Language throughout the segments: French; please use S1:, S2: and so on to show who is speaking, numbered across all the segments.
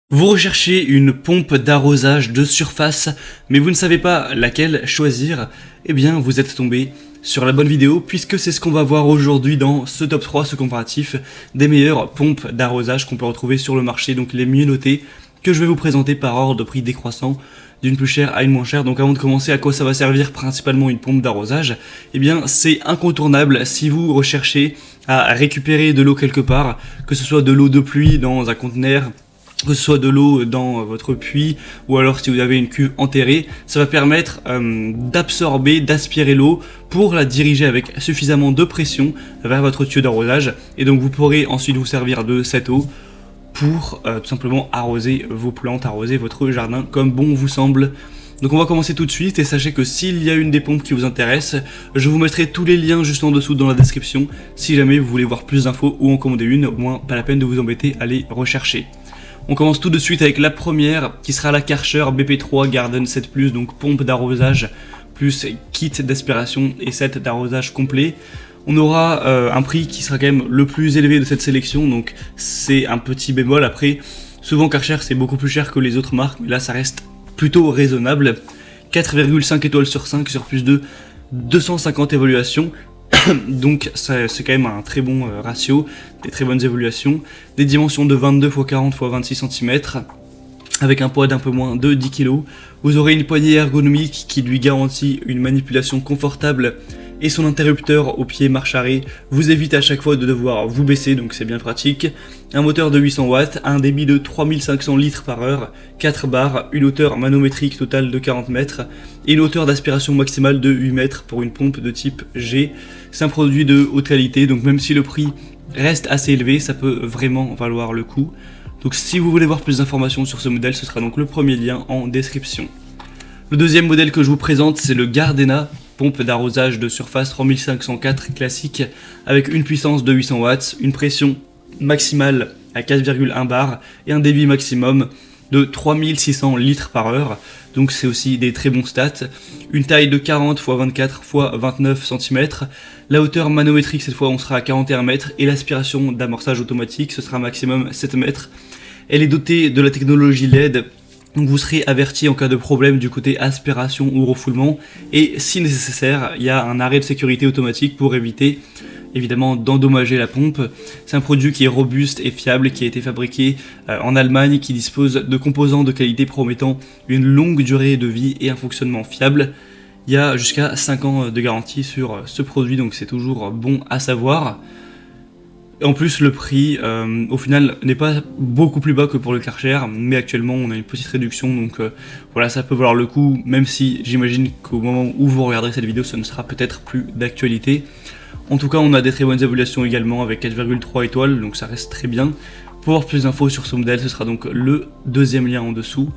S1: Vous recherchez une pompe d'arrosage de surface, mais vous ne savez pas laquelle choisir. Eh bien, vous êtes tombé sur la bonne vidéo, puisque c'est ce qu'on va voir aujourd'hui dans ce top 3, ce comparatif des meilleures pompes d'arrosage qu'on peut retrouver sur le marché, donc les mieux notées, que je vais vous présenter par ordre de prix décroissant, d'une plus chère à une moins chère. Donc avant de commencer, à quoi ça va servir principalement une pompe d'arrosage? Eh bien, c'est incontournable si vous recherchez à récupérer de l'eau quelque part, que ce soit de l'eau de pluie dans un conteneur, que ce soit de l'eau dans votre puits, ou alors si vous avez une cuve enterrée, ça va permettre d'absorber, d'aspirer l'eau pour la diriger avec suffisamment de pression vers votre tuyau d'arrosage, et donc vous pourrez ensuite vous servir de cette eau pour tout simplement arroser vos plantes, arroser votre jardin comme bon vous semble. Donc on va commencer tout de suite, et sachez que s'il y a une des pompes qui vous intéresse, je vous mettrai tous les liens juste en dessous dans la description, si jamais vous voulez voir plus d'infos ou en commander une, au moins pas la peine de vous embêter à les rechercher. On commence tout de suite avec la première, qui sera la Karcher BP3 Garden 7+, donc pompe d'arrosage plus kit d'aspiration et set d'arrosage complet. On aura un prix qui sera quand même le plus élevé de cette sélection, donc c'est un petit bémol. Après, souvent Karcher c'est beaucoup plus cher que les autres marques, mais là ça reste plutôt raisonnable. 4,5 étoiles sur 5 sur plus de 250 évaluations. Donc c'est quand même un très bon ratio, des très bonnes évaluations, des dimensions de 22 x 40 x 26 cm, avec un poids d'un peu moins de 10 kg. Vous aurez une poignée ergonomique qui lui garantit une manipulation confortable, et son interrupteur au pied marche arrêt vous évite à chaque fois de devoir vous baisser, donc c'est bien pratique. Un moteur de 800 watts, un débit de 3500 litres par heure, 4 barres, une hauteur manométrique totale de 40 mètres et une hauteur d'aspiration maximale de 8 mètres pour une pompe de type G. C'est un produit de haute qualité, donc même si le prix reste assez élevé, ça peut vraiment valoir le coup. Donc si vous voulez voir plus d'informations sur ce modèle, ce sera donc le premier lien en description. Le deuxième modèle que je vous présente, c'est le Gardena, pompe d'arrosage de surface 3504 classique, avec une puissance de 800 watts, une pression maximale à 4,1 bar et un débit maximum de 3600 litres par heure, donc c'est aussi des très bons stats. Une taille de 40 x 24 x 29 cm, la hauteur manométrique cette fois on sera à 41 mètres, et l'aspiration d'amorçage automatique ce sera maximum 7 mètres. Elle est dotée de la technologie LED, donc vous serez averti en cas de problème du côté aspiration ou refoulement, et si nécessaire, il y a un arrêt de sécurité automatique pour éviter évidemment d'endommager la pompe. C'est un produit qui est robuste et fiable, qui a été fabriqué en Allemagne, qui dispose de composants de qualité promettant une longue durée de vie et un fonctionnement fiable. Il y a jusqu'à 5 ans de garantie sur ce produit, donc c'est toujours bon à savoir. En plus, le prix, au final, n'est pas beaucoup plus bas que pour le Karcher, mais actuellement, on a une petite réduction, donc voilà, ça peut valoir le coup, même si j'imagine qu'au moment où vous regarderez cette vidéo, ce ne sera peut-être plus d'actualité. En tout cas, on a des très bonnes évaluations également, avec 4,3 étoiles, donc ça reste très bien. Pour avoir plus d'infos sur ce modèle, ce sera donc le deuxième lien en dessous.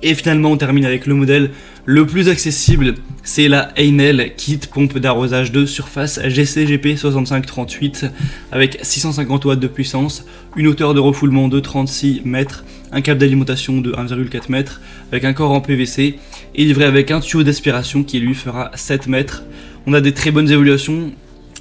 S1: Et finalement, on termine avec le modèle le plus accessible, c'est la Heinel Kit pompe d'arrosage de surface GCGP 6538 avec 650 watts de puissance, une hauteur de refoulement de 36 mètres, un câble d'alimentation de 1,4 m avec un corps en PVC, et livré avec un tuyau d'aspiration qui lui fera 7 mètres. On a des très bonnes évaluations.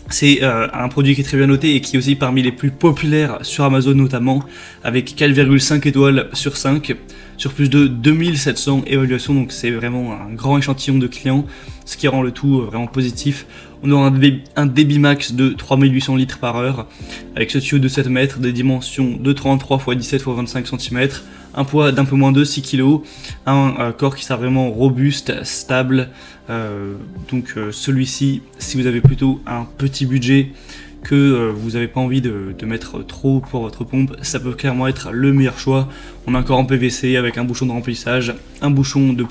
S1: C'est un produit qui est très bien noté et qui est aussi parmi les plus populaires sur Amazon notamment, avec 4,5 étoiles sur 5 sur plus de 2700 évaluations, donc c'est vraiment un grand échantillon de clients, ce qui rend le tout vraiment positif. On aura un débit max de 3800 litres par heure avec ce tuyau de 7 mètres, des dimensions de 33 x 17 x 25 cm, un poids d'un peu moins de 6 kg, un corps qui sera vraiment robuste, stable. Donc celui-ci, si vous avez plutôt un petit budget, que vous n'avez pas envie de mettre trop pour votre pompe, ça peut clairement être le meilleur choix. On a un corps en PVC avec un bouchon de remplissage, un bouchon de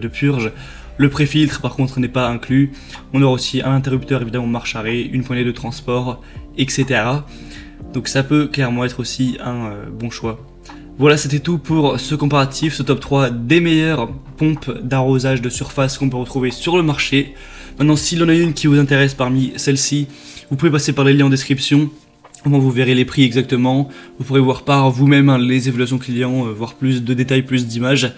S1: purge. Le pré-filtre par contre n'est pas inclus. On aura aussi un interrupteur évidemment marche arrêt, une poignée de transport, etc. Donc ça peut clairement être aussi un bon choix. Voilà, c'était tout pour ce comparatif, ce top 3 des meilleures pompes d'arrosage de surface qu'on peut retrouver sur le marché. Maintenant, s'il y en a une qui vous intéresse parmi celles-ci, vous pouvez passer par les liens en description. Vous verrez les prix exactement. Vous pourrez voir par vous-même les évaluations clients, voir plus de détails, plus d'images.